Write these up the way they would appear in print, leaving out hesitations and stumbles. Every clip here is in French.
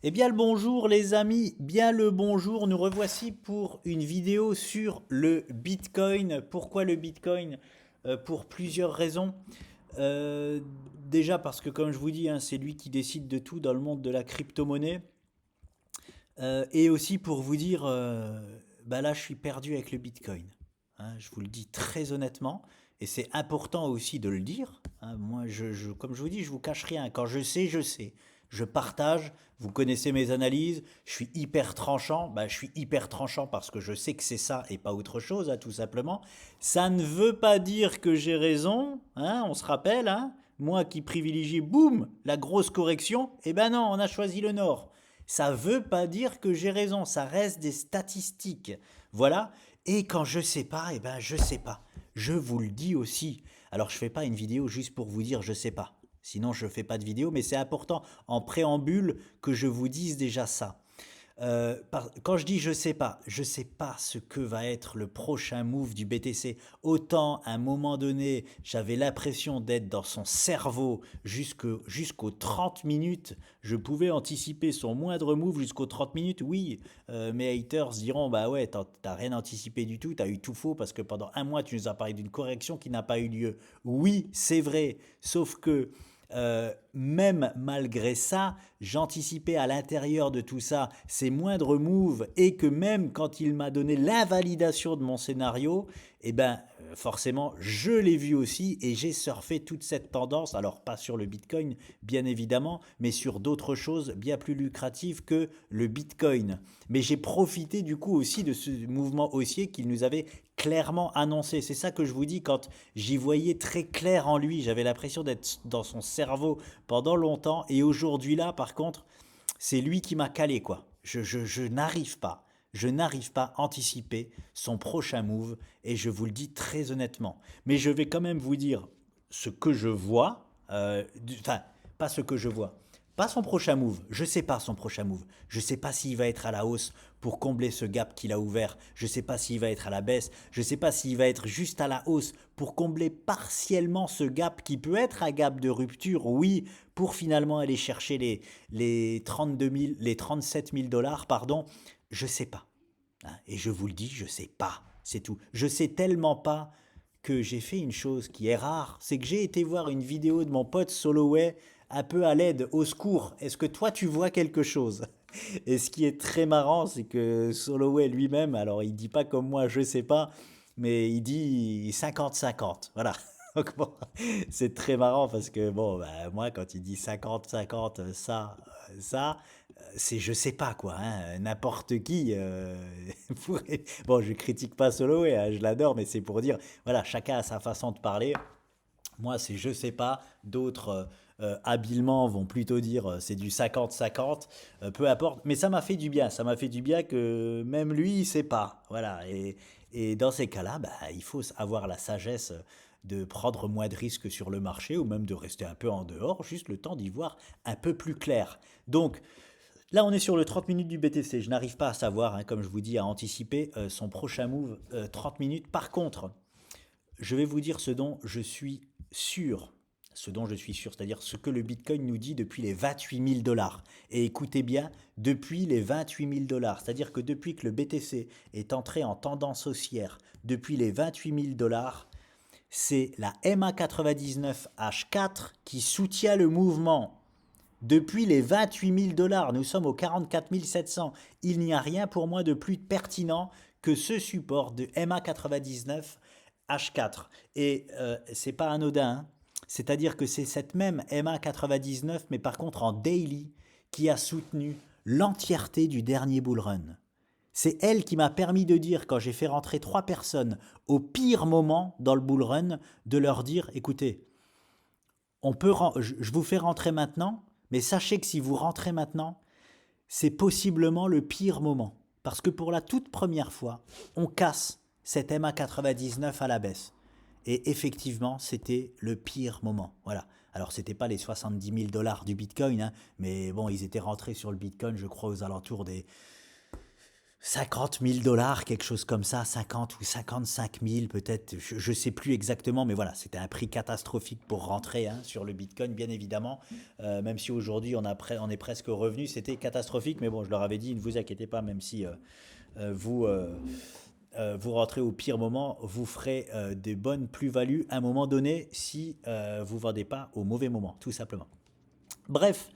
Eh bien le bonjour les amis, bien le bonjour, nous revoici pour une vidéo sur le Bitcoin. Pourquoi le Bitcoin? Pour plusieurs raisons. Euh, Déjà parce que comme je vous dis, hein, c'est lui qui décide de tout dans le monde de la crypto-monnaie. Et aussi pour vous dire, bah là je suis perdu avec le Bitcoin. Hein, je vous le dis très honnêtement. Et c'est important aussi de le dire. Hein. Moi, comme je vous dis, je vous cache rien. Quand je sais, je sais. Je partage. Vous connaissez mes analyses. Je suis hyper tranchant. Bah, je suis hyper tranchant parce que je sais que c'est ça et pas autre chose, hein, tout simplement. Ça ne veut pas dire que j'ai raison. Hein, on se rappelle. Hein, moi qui privilégie, boum, la grosse correction. Eh ben non, on a choisi le Nord. Ça veut pas dire que j'ai raison. Ça reste des statistiques. Voilà. Et quand je sais pas, eh ben je sais pas. Je vous le dis aussi. Alors je fais pas une vidéo juste pour vous dire je sais pas. Sinon je fais pas de vidéo, mais c'est important en préambule que je vous dise déjà ça. Quand je dis je sais pas ce que va être le prochain move du BTC. Autant à un moment donné, j'avais l'impression d'être dans son cerveau jusqu'aux 30 minutes. Je pouvais anticiper son moindre move jusqu'aux 30 minutes. Oui, mes haters diront bah ouais, t'as rien anticipé du tout, t'as eu tout faux parce que pendant un mois, tu nous as parlé d'une correction qui n'a pas eu lieu. Oui, c'est vrai, sauf que même malgré ça, j'anticipais à l'intérieur de tout ça ses moindres moves et que même quand il m'a donné l'invalidation de mon scénario, eh ben forcément je l'ai vu aussi et j'ai surfé toute cette tendance, alors pas sur le Bitcoin bien évidemment, mais sur d'autres choses bien plus lucratives que le Bitcoin. Mais j'ai profité du coup aussi de ce mouvement haussier qu'il nous avait clairement annoncé. C'est ça que je vous dis quand j'y voyais très clair en lui. J'avais l'impression d'être dans son cerveau pendant longtemps. Et aujourd'hui là, par contre, c'est lui qui m'a calé quoi. Je n'arrive pas. Je n'arrive pas à anticiper son prochain move et je vous le dis très honnêtement. Mais je vais quand même vous dire ce que je vois. Enfin, pas ce que je vois. Pas son prochain move. Je sais pas son prochain move. Je sais pas s'il va être à la hausse pour combler ce gap qu'il a ouvert. Je sais pas s'il va être à la baisse. Je sais pas s'il va être juste à la hausse pour combler partiellement ce gap qui peut être un gap de rupture, oui, pour finalement aller chercher les 32 000, les 37 000 dollars, pardon. Je sais pas. Hein. Et je vous le dis, je sais pas. C'est tout. Je sais tellement pas que j'ai fait une chose qui est rare, c'est que j'ai été voir une vidéo de mon pote Soloway un peu à l'aide, au secours. Est-ce que toi tu vois quelque chose? Et ce qui est très marrant, c'est que Soloway lui-même, alors il dit pas comme moi, je sais pas, mais il dit 50-50. Voilà. Donc bon, c'est très marrant parce que bon, bah, moi quand il dit 50-50, c'est je sais pas quoi, hein, n'importe qui pourrait... Bon, je critique pas Soloway, hein, je l'adore, mais c'est pour dire, voilà, chacun a sa façon de parler. Moi, c'est je sais pas. D'autres, habilement, vont plutôt dire c'est du 50-50. Peu importe. Mais ça m'a fait du bien. Ça m'a fait du bien que même lui, il sait pas. Voilà. Et dans ces cas-là, bah, il faut avoir la sagesse de prendre moins de risques sur le marché ou même de rester un peu en dehors, juste le temps d'y voir un peu plus clair. Donc, là, on est sur le 30 minutes du BTC. Je n'arrive pas à savoir, hein, comme je vous dis, à anticiper son prochain move 30 minutes. Par contre, je vais vous dire ce dont je suis sûr. Ce dont je suis sûr, c'est-à-dire ce que le Bitcoin nous dit depuis les 28 000 dollars. Et écoutez bien, depuis les 28 000 dollars, c'est-à-dire que depuis que le BTC est entré en tendance haussière, depuis les 28 000 dollars, c'est la MA99H4 qui soutient le mouvement. Depuis les 28 000 dollars, nous sommes aux 44 700. Il n'y a rien pour moi de plus pertinent que ce support de MA99 H4. Et c'est pas anodin, hein. C'est-à-dire que c'est cette même MA99, mais par contre en daily, qui a soutenu l'entièreté du dernier bull run. C'est elle qui m'a permis de dire, quand j'ai fait rentrer 3 personnes au pire moment dans le bull run, de leur dire, écoutez, je vous fais rentrer maintenant, mais sachez que si vous rentrez maintenant, c'est possiblement le pire moment. Parce que pour la toute première fois, on casse cet MA99 à la baisse. Et effectivement, c'était le pire moment. Voilà. Alors, c'était pas les 70 000 dollars du Bitcoin, hein, mais bon, ils étaient rentrés sur le Bitcoin, je crois, aux alentours des 50 000 dollars, quelque chose comme ça, 50 ou 55 000 peut-être, je ne sais plus exactement, mais voilà, c'était un prix catastrophique pour rentrer hein, sur le Bitcoin, bien évidemment. Même si aujourd'hui on est presque revenu, c'était catastrophique, mais bon, je leur avais dit, ne vous inquiétez pas, même si vous rentrez au pire moment, vous ferez des bonnes plus-values à un moment donné si vous ne vendez pas au mauvais moment, tout simplement. Bref,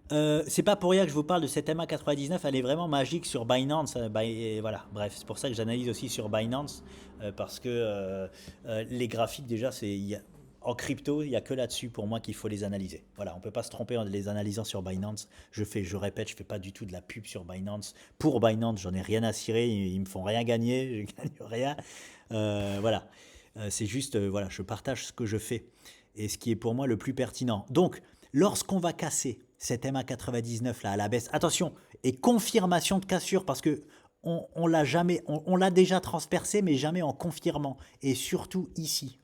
c'est pas pour rien que je vous parle de cette MA99, elle est vraiment magique sur Binance. Et voilà, bref, c'est pour ça que j'analyse aussi sur Binance, parce que les graphiques, déjà, en crypto, il n'y a que là-dessus pour moi qu'il faut les analyser. Voilà, on ne peut pas se tromper en les analysant sur Binance. Je répète, je ne fais pas du tout de la pub sur Binance. Pour Binance, j'en ai rien à cirer, ils me font rien gagner, je gagne rien. Voilà, c'est juste, voilà, je partage ce que je fais et ce qui est pour moi le plus pertinent. Donc, lorsqu'on va casser cette MA99 là à la baisse, attention, et confirmation de cassure parce que on l'a jamais, on l'a déjà transpercé, mais jamais en confirmant. Et surtout ici.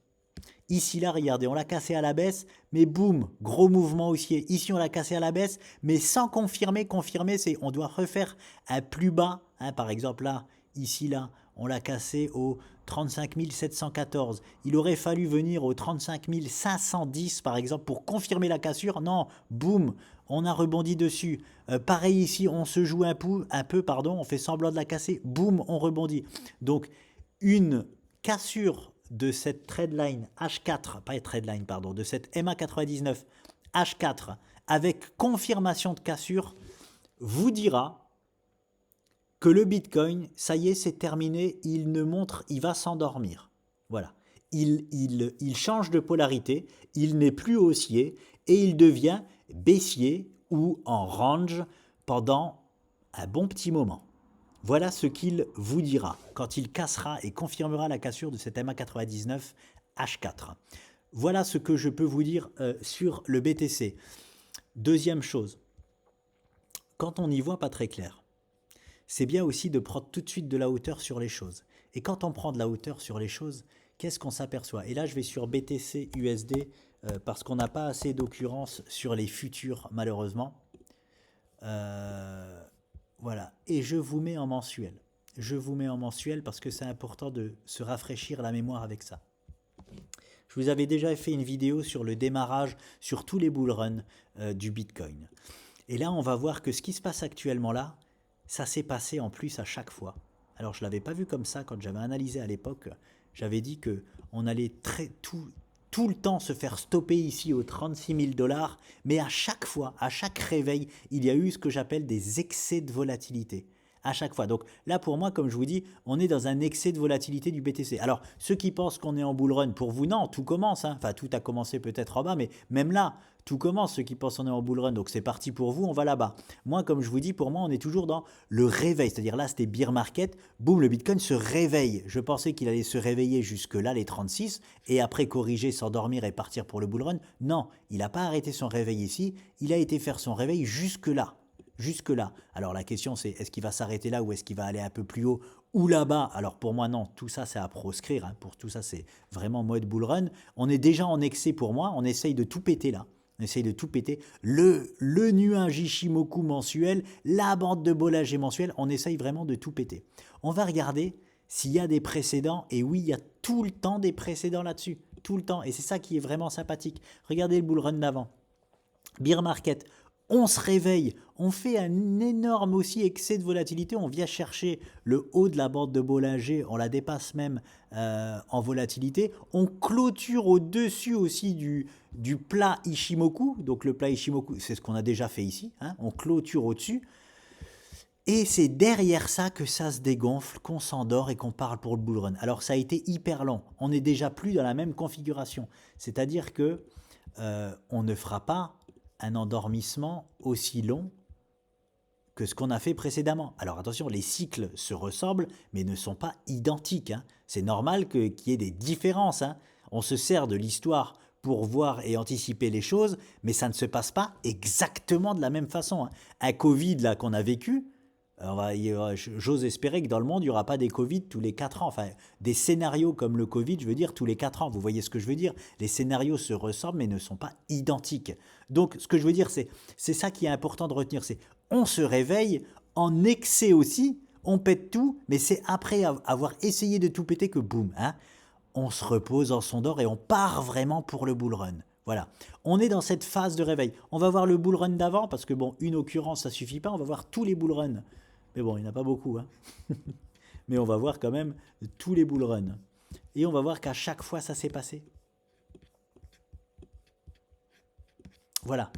Ici, là, regardez, on l'a cassé à la baisse, mais boum, gros mouvement haussier. Ici, on l'a cassé à la baisse, mais sans confirmer. Confirmer, c'est on doit refaire un plus bas. Hein, par exemple, là, ici, là, on l'a cassé au 35 714. Il aurait fallu venir au 35 510, par exemple, pour confirmer la cassure. Non, boum, on a rebondi dessus. Pareil ici, on se joue un peu, pardon, on fait semblant de la casser. Boum, on rebondit. Donc, une cassure de cette trendline H4, pas trendline, pardon, de cette MA99 H4 avec confirmation de cassure vous dira que le Bitcoin, ça y est, c'est terminé, il va s'endormir. Voilà. Il change de polarité, il n'est plus haussier et il devient baissier ou en range pendant un bon petit moment. Voilà ce qu'il vous dira quand il cassera et confirmera la cassure de cette MA99 H4. Voilà ce que je peux vous dire sur le BTC. Deuxième chose, quand on n'y voit pas très clair, c'est bien aussi de prendre tout de suite de la hauteur sur les choses. Et quand on prend de la hauteur sur les choses, qu'est-ce qu'on s'aperçoit? Et là, je vais sur BTC USD parce qu'on n'a pas assez d'occurrences sur les futurs, malheureusement. Voilà, et je vous mets en mensuel. Je vous mets en mensuel parce que c'est important de se rafraîchir la mémoire avec ça. Je vous avais déjà fait une vidéo sur le démarrage, sur tous les bull runs du Bitcoin. Et là, on va voir que ce qui se passe actuellement là, ça s'est passé en plus à chaque fois. Alors, je ne l'avais pas vu comme ça quand j'avais analysé à l'époque. J'avais dit qu'on allait tout le temps se faire stopper ici aux 36 000 dollars, mais à chaque fois, à chaque réveil, il y a eu ce que j'appelle des excès de volatilité. À chaque fois. Donc là, pour moi, comme je vous dis, on est dans un excès de volatilité du BTC. Alors, ceux qui pensent qu'on est en bull run, pour vous, non, tout commence. Hein. Enfin, tout a commencé peut-être en bas, mais même là, tout commence. Ceux qui pensent qu'on est en bull run, donc c'est parti pour vous, on va là-bas. Moi, comme je vous dis, pour moi, on est toujours dans le réveil. C'est-à-dire là, c'était bear market, boum, le Bitcoin se réveille. Je pensais qu'il allait se réveiller jusque-là, les 36, et après corriger, s'endormir et partir pour le bull run. Non, il n'a pas arrêté son réveil ici, il a été faire son réveil jusque-là. Jusque-là. Alors la question c'est est-ce qu'il va s'arrêter là ou est-ce qu'il va aller un peu plus haut ou là-bas? Alors pour moi non, tout ça c'est à proscrire, hein. Pour tout ça c'est vraiment mode bull run. On est déjà en excès pour moi, on essaye de tout péter là. On essaye de tout péter. Le nuage Ishimoku mensuel, la bande de Bollinger mensuel, on essaye vraiment de tout péter. On va regarder s'il y a des précédents, et oui, il y a tout le temps des précédents là-dessus, tout le temps, et c'est ça qui est vraiment sympathique. Regardez le bull run d'avant. Bear market, on se réveille, on fait un énorme aussi excès de volatilité, on vient chercher le haut de la bande de Bollinger, on la dépasse même en volatilité, on clôture au-dessus aussi du plat Ishimoku, donc le plat Ishimoku, c'est ce qu'on a déjà fait ici, hein, on clôture au-dessus, et c'est derrière ça que ça se dégonfle, qu'on s'endort et qu'on parle pour le bull run. Alors ça a été hyper long, on n'est déjà plus dans la même configuration, c'est-à-dire que on ne fera pas un endormissement aussi long que ce qu'on a fait précédemment. Alors attention, les cycles se ressemblent, mais ne sont pas identiques. Hein. C'est normal qu'il y ait des différences. Hein. On se sert de l'histoire pour voir et anticiper les choses, mais ça ne se passe pas exactement de la même façon. Hein. Un Covid là qu'on a vécu, j'ose espérer que dans le monde, il n'y aura pas des Covid tous les 4 ans. Enfin, des scénarios comme le Covid, je veux dire, tous les 4 ans. Vous voyez ce que je veux dire? Les scénarios se ressemblent, mais ne sont pas identiques. Donc, ce que je veux dire, c'est ça qui est important de retenir. C'est on se réveille en excès aussi. On pète tout, mais c'est après avoir essayé de tout péter que boum, hein, on se repose en son d'or et on part vraiment pour le bull run. Voilà. On est dans cette phase de réveil. On va voir le bull run d'avant parce que bon, une occurrence ça suffit pas. On va voir tous les bull runs. Mais bon, il n'y en a pas beaucoup, hein. Mais on va voir quand même tous les bull runs. Et on va voir qu'à chaque fois ça s'est passé. Voilà.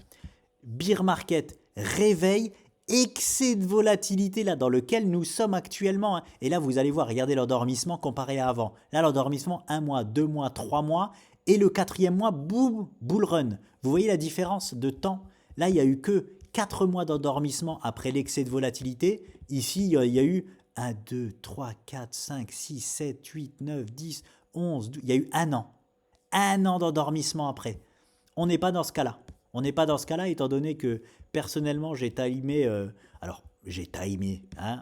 Bear market, réveil, excès de volatilité là dans lequel nous sommes actuellement, hein. Et là vous allez voir, regardez l'endormissement comparé à avant. Là l'endormissement 1 mois, 2 mois, 3 mois et le quatrième mois, boum, bull run. Vous voyez la différence de temps? Là il n'y a eu que 4 mois d'endormissement après l'excès de volatilité. Ici il y a eu 1, 2, 3, 4, 5, 6, 7, 8, 9, 10, 11, 12. Il y a eu un an. Un an d'endormissement après. On n'est pas dans ce cas-là. On n'est pas dans ce cas-là, étant donné que personnellement, j'ai timé, alors j'ai timé, hein,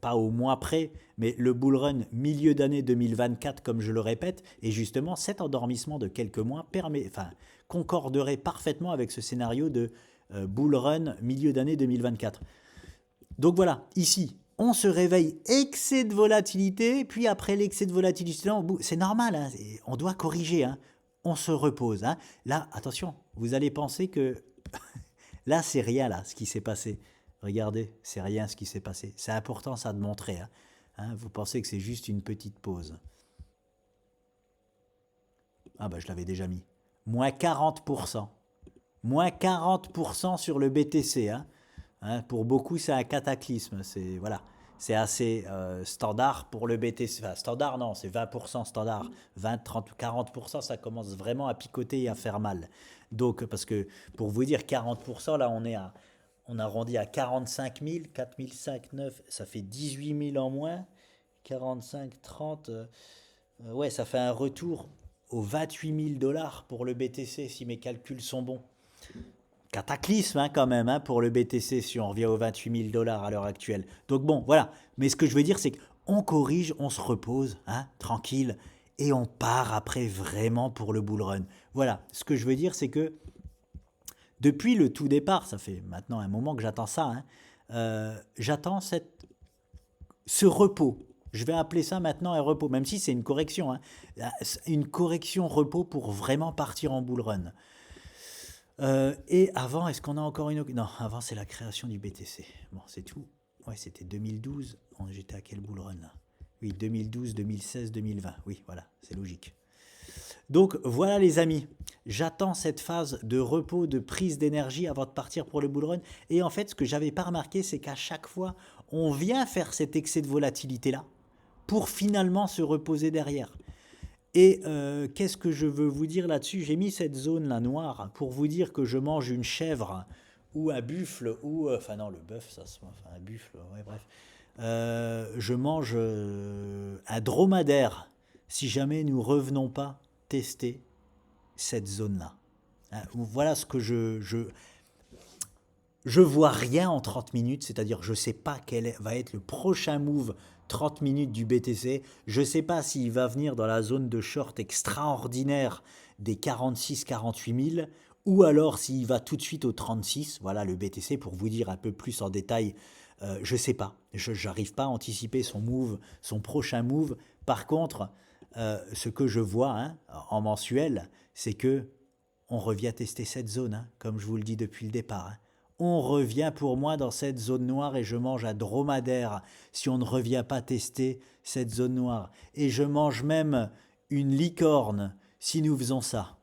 pas au mois près, mais le bull run milieu d'année 2024, comme je le répète, et justement, cet endormissement de quelques mois concorderait parfaitement avec ce scénario de bull run milieu d'année 2024. Donc voilà, ici, on se réveille, excès de volatilité, puis après l'excès de volatilité, c'est normal, hein, on doit corriger, hein, on se repose. Hein. Là, attention, vous allez penser que là, c'est rien, là, ce qui s'est passé. Regardez, c'est rien ce qui s'est passé. C'est important, ça, de montrer. Hein. Hein, vous pensez que c'est juste une petite pause. Ah bah, je l'avais déjà mis. Moins 40%. Moins 40% sur le BTC. Hein. Hein, pour beaucoup, c'est un cataclysme. C'est voilà, c'est assez standard pour le BTC. Enfin, standard, non, c'est 20% standard. 20, 30, 40%, ça commence vraiment à picoter et à faire mal. Donc, parce que pour vous dire, 40%, là, on arrondit à 45 000, 4 500, 9, ça fait 18 000 en moins. 45, 30, ouais, ça fait un retour aux 28 000 dollars pour le BTC, si mes calculs sont bons. Cataclysme hein, quand même hein, pour le BTC si on revient aux 28 000 dollars à l'heure actuelle. Donc bon, voilà. Mais ce que je veux dire, c'est qu'on corrige, on se repose, hein, tranquille, et on part après vraiment pour le bull run. Voilà. Ce que je veux dire, c'est que depuis le tout départ, ça fait maintenant un moment que j'attends ça, hein, j'attends ce repos. Je vais appeler ça maintenant un repos, même si c'est une correction. Hein, une correction repos pour vraiment partir en bull run. Et avant, est-ce qu'on a encore une... Non, avant c'est la création du BTC. Bon, c'est tout. Ouais, c'était 2012. J'étais à quel bull run là? Oui, 2012, 2016, 2020. Oui, voilà, c'est logique. Donc voilà les amis, j'attends cette phase de repos, de prise d'énergie avant de partir pour le bull run. Et en fait, ce que j'avais pas remarqué, c'est qu'à chaque fois, on vient faire cet excès de volatilité là pour finalement se reposer derrière. Et qu'est-ce que je veux vous dire là-dessus? J'ai mis cette zone là noire pour vous dire que je mange une chèvre ou un buffle ou... enfin non, le bœuf, ça se... Enfin un buffle, ouais bref. Je mange un dromadaire si jamais nous revenons pas tester cette zone-là. Hein, voilà ce que je vois rien en 30 minutes, c'est-à-dire je ne sais pas quel va être le prochain move 30 minutes du BTC. Je ne sais pas s'il va venir dans la zone de short extraordinaire des 46-48 000 ou alors s'il va tout de suite au 36. Voilà le BTC pour vous dire un peu plus en détail. Je ne sais pas. Je n'arrive pas à anticiper son move, son prochain move. Par contre, ce que je vois hein, en mensuel, c'est que on revient tester cette zone, hein, comme je vous le dis depuis le départ. Hein. On revient pour moi dans cette zone noire et je mange un dromadaire si on ne revient pas tester cette zone noire. Et je mange même une licorne si nous faisons ça.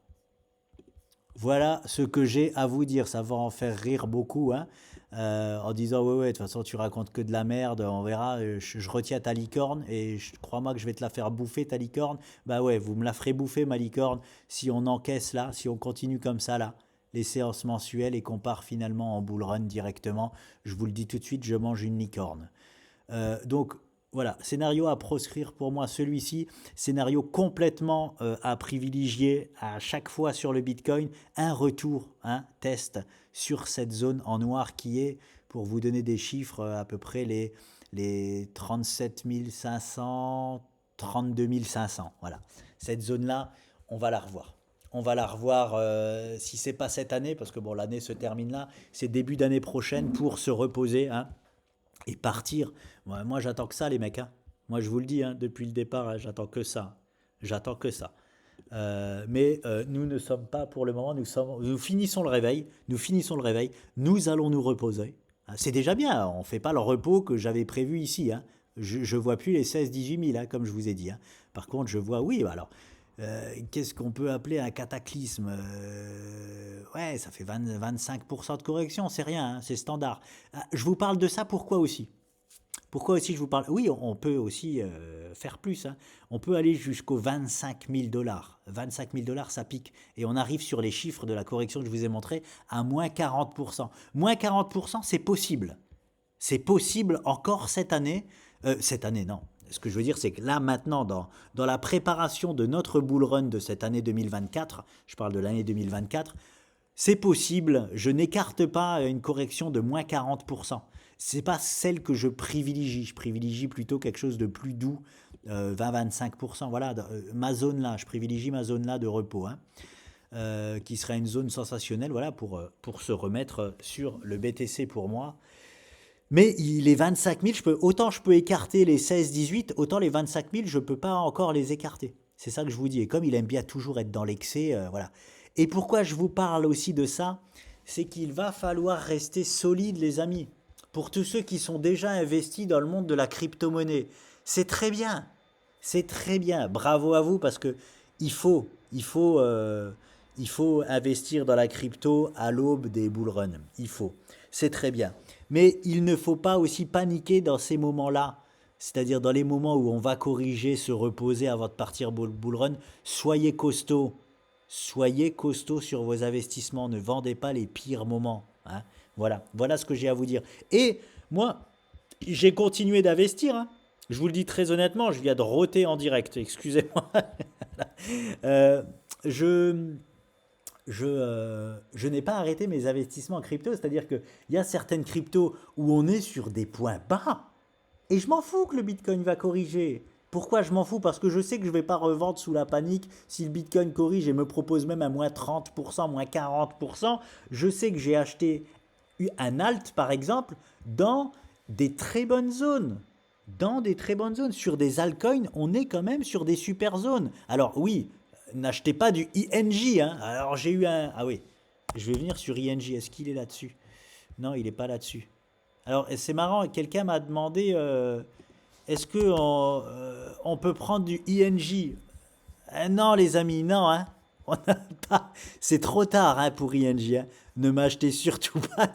Voilà ce que j'ai à vous dire. Ça va en faire rire beaucoup. Hein, en disant ouais, de toute façon, tu racontes que de la merde. On verra. Je retiens ta licorne et crois-moi que je vais te la faire bouffer, ta licorne. Bah ouais, vous me la ferez bouffer, ma licorne, si on encaisse là, si on continue comme ça là. Les séances mensuelles et qu'on part finalement en bull run directement. Je vous le dis tout de suite, je mange une licorne. Donc voilà, scénario à proscrire pour moi celui-ci, scénario complètement à privilégier à chaque fois sur le Bitcoin, un retour, un test sur cette zone en noir qui est, pour vous donner des chiffres, à peu près les 37 500, 32 500. Voilà, cette zone-là, on va la revoir. On va la revoir si c'est pas cette année, parce que bon, l'année se termine là, c'est début d'année prochaine pour se reposer. Hein. et partir. Moi, j'attends que ça, les mecs, hein. Moi, je vous le dis, hein, depuis le départ, hein, j'attends que ça. J'attends que ça. Mais nous ne sommes pas pour le moment, nous finissons le réveil, nous allons nous reposer. Hein, c'est déjà bien, on ne fait pas le repos que j'avais prévu ici. Hein. Je ne vois plus les 16-18 000, hein, comme je vous ai dit. Hein. Par contre, je vois, oui, bah alors, qu'est-ce qu'on peut appeler un cataclysme? Ouais, ça fait 25% de correction, c'est rien, hein, c'est standard. Ah, je vous parle de ça pourquoi aussi? Pourquoi aussi je vous parle? Oui, on peut aussi faire plus. Hein. On peut aller jusqu'aux 25 000 $. 25 000 $, ça pique. Et on arrive sur les chiffres de la correction que je vous ai montré à moins 40%. Moins 40%, c'est possible. C'est possible encore cette année. Cette année, non. Ce que je veux dire, c'est que là, maintenant, dans la préparation de notre bull run de cette année 2024, je parle de l'année 2024, c'est possible, je n'écarte pas une correction de moins 40%. C'est pas celle que je privilégie. Je privilégie plutôt quelque chose de plus doux, 20-25%. Voilà, ma zone là, je privilégie ma zone là de repos, hein, qui serait une zone sensationnelle, voilà, pour se remettre sur le BTC pour moi. Mais les 25 000, autant je peux écarter les 16-18, autant les 25 000, je ne peux pas encore les écarter. C'est ça que je vous dis. Et comme il aime bien toujours être dans l'excès, voilà. Et pourquoi je vous parle aussi de ça, c'est qu'il va falloir rester solide, les amis. Pour tous ceux qui sont déjà investis dans le monde de la crypto-monnaie, c'est très bien. C'est très bien. Bravo à vous parce que il faut, il faut, euh, il faut investir dans la crypto à l'aube des bull runs. Il faut. C'est très bien. Mais il ne faut pas aussi paniquer dans ces moments-là. C'est-à-dire dans les moments où on va corriger, se reposer avant de partir bull run. Soyez costaud. Soyez costaud sur vos investissements. Ne vendez pas les pires moments. Hein. Voilà. Voilà ce que j'ai à vous dire. Et moi, j'ai continué d'investir. Hein. Je vous le dis très honnêtement, je viens de roter en direct. Excusez-moi. Euh, je, je n'ai pas arrêté mes investissements en crypto, c'est-à-dire qu'il y a certaines cryptos où on est sur des points bas, et je m'en fous que le Bitcoin va corriger. Pourquoi je m'en fous? Parce que je sais que je ne vais pas revendre sous la panique si le Bitcoin corrige et me propose même à moins 30%, moins 40%. Je sais que j'ai acheté un alt, par exemple, dans des très bonnes zones. Dans des très bonnes zones. Sur des altcoins, on est quand même sur des super zones. Alors oui, n'achetez pas du INJ. Hein. Alors j'ai eu un... Ah oui, je vais venir sur INJ. Est-ce qu'il est là-dessus? Non, il n'est pas là-dessus. Alors c'est marrant, quelqu'un m'a demandé est-ce qu'on peut prendre du INJ? Non les amis, non. Hein. On n'a pas... C'est trop tard hein, pour INJ. Hein. Ne m'achetez surtout pas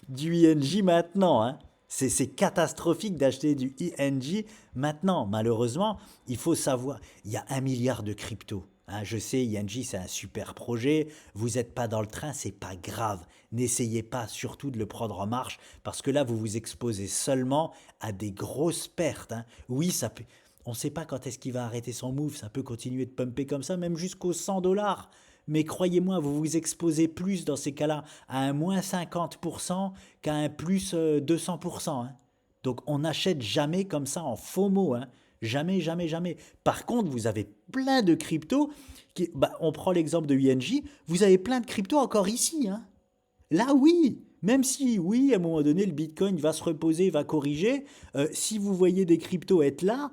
du INJ maintenant. Hein. C'est catastrophique d'acheter du INJ maintenant. Malheureusement, il faut savoir, il y a 1 milliard de cryptos. Hein, je sais, INJ, c'est un super projet. Vous n'êtes pas dans le train, c'est pas grave. N'essayez pas surtout de le prendre en marche parce que là, vous vous exposez seulement à des grosses pertes. Hein. Oui, ça peut. On ne sait pas quand est-ce qu'il va arrêter son move. Ça peut continuer de pumper comme ça, même jusqu'aux 100 $. Mais croyez-moi, vous vous exposez plus dans ces cas-là à un moins 50% qu'à un plus 200%. Hein. Donc on n'achète jamais comme ça en FOMO. Hein. Jamais, jamais, jamais. Par contre, vous avez plein de cryptos. On prend l'exemple de INJ. Vous avez plein de cryptos encore ici. Hein. Là, oui. Même si, oui, à un moment donné, le Bitcoin va se reposer, va corriger. Si vous voyez des cryptos être là,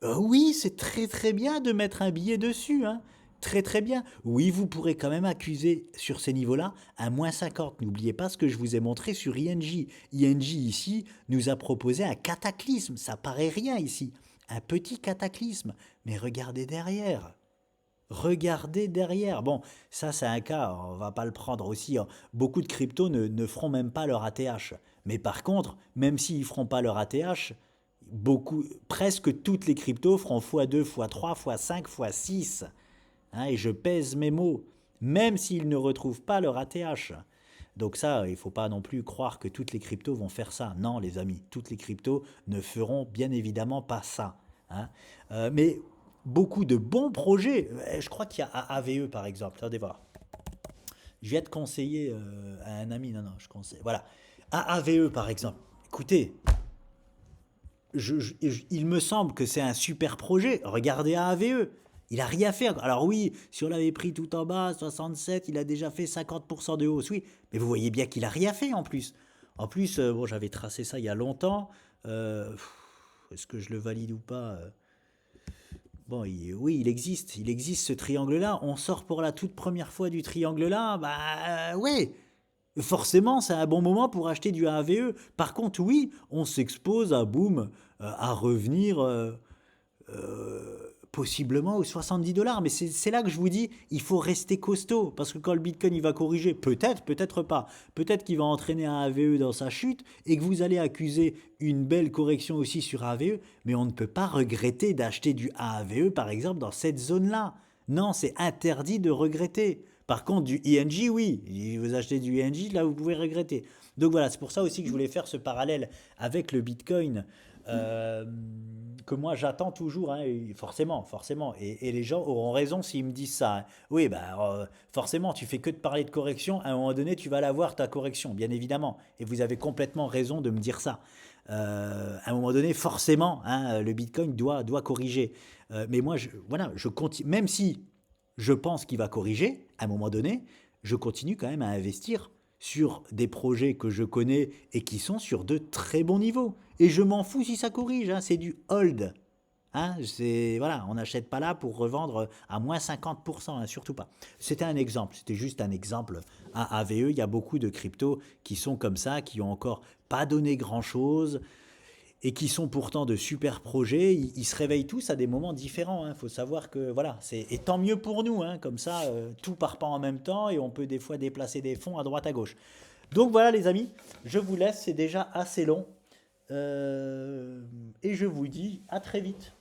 oui, c'est très très bien de mettre un billet dessus. Hein. Très très bien. Oui, vous pourrez quand même accuser sur ces niveaux-là un moins 50. N'oubliez pas ce que je vous ai montré sur INJ. INJ ici nous a proposé un cataclysme. Ça paraît rien ici. Un petit cataclysme. Mais regardez derrière. Regardez derrière. Bon, ça c'est un cas, on va pas le prendre aussi. Hein. Beaucoup de cryptos ne feront même pas leur ATH. Mais par contre, même s'ils feront pas leur ATH, presque toutes les cryptos feront x2, x3, x5, x6. Hein, et je pèse mes mots, même s'ils ne retrouvent pas leur ATH. Donc ça, il ne faut pas non plus croire que toutes les cryptos vont faire ça. Non, les amis, toutes les cryptos ne feront bien évidemment pas ça. Hein. Mais beaucoup de bons projets, je crois qu'il y a AVE par exemple. Attendez voir. Je viens de conseiller à un ami, non, je conseille. Voilà. AVE par exemple. Écoutez, il me semble que c'est un super projet. Regardez AVE. Il a rien fait. Alors oui, si on l'avait pris tout en bas, 67, il a déjà fait 50% de hausse. Oui, mais vous voyez bien qu'il a rien fait en plus. En plus, bon, j'avais tracé ça il y a longtemps. Est-ce que je le valide ou pas? Bon, oui, il existe ce triangle-là. On sort pour la toute première fois du triangle-là, bah ouais, forcément, c'est un bon moment pour acheter du AVE. Par contre, oui, on s'expose à boum, à revenir possiblement aux 70 $. Mais c'est là que je vous dis, il faut rester costaud. Parce que quand le Bitcoin il va corriger, peut-être, peut-être pas. Peut-être qu'il va entraîner un AVE dans sa chute et que vous allez accuser une belle correction aussi sur AVE. Mais on ne peut pas regretter d'acheter du AVE, par exemple, dans cette zone-là. Non, c'est interdit de regretter. Par contre, du ING, oui. Si vous achetez du ING, là, vous pouvez regretter. Donc voilà, c'est pour ça aussi que je voulais faire ce parallèle avec le Bitcoin. euh, que moi j'attends toujours, hein, et forcément, forcément. Et les gens auront raison s'ils me disent ça, hein. Oui, bah, forcément, tu fais que de parler de correction. À un moment donné, tu vas l'avoir, ta correction, bien évidemment. Et vous avez complètement raison de me dire ça. À un moment donné, forcément, hein, le Bitcoin doit corriger. Mais moi, voilà, je continue, même si je pense qu'il va corriger à un moment donné, je continue quand même à investir sur des projets que je connais et qui sont sur de très bons niveaux. Et je m'en fous si ça corrige, hein, c'est du hold. Hein, voilà, on n'achète pas là pour revendre à moins 50%, hein, surtout pas. C'était un exemple, c'était juste un exemple. À AVE, il y a beaucoup de cryptos qui sont comme ça, qui ont encore pas donné grand-chose, et qui sont pourtant de super projets. Ils se réveillent tous à des moments différents. Il faut savoir que voilà, et tant mieux pour nous. Hein, comme ça, tout part pas en même temps et on peut des fois déplacer des fonds à droite à gauche. Donc voilà les amis, je vous laisse, c'est déjà assez long. Et je vous dis à très vite.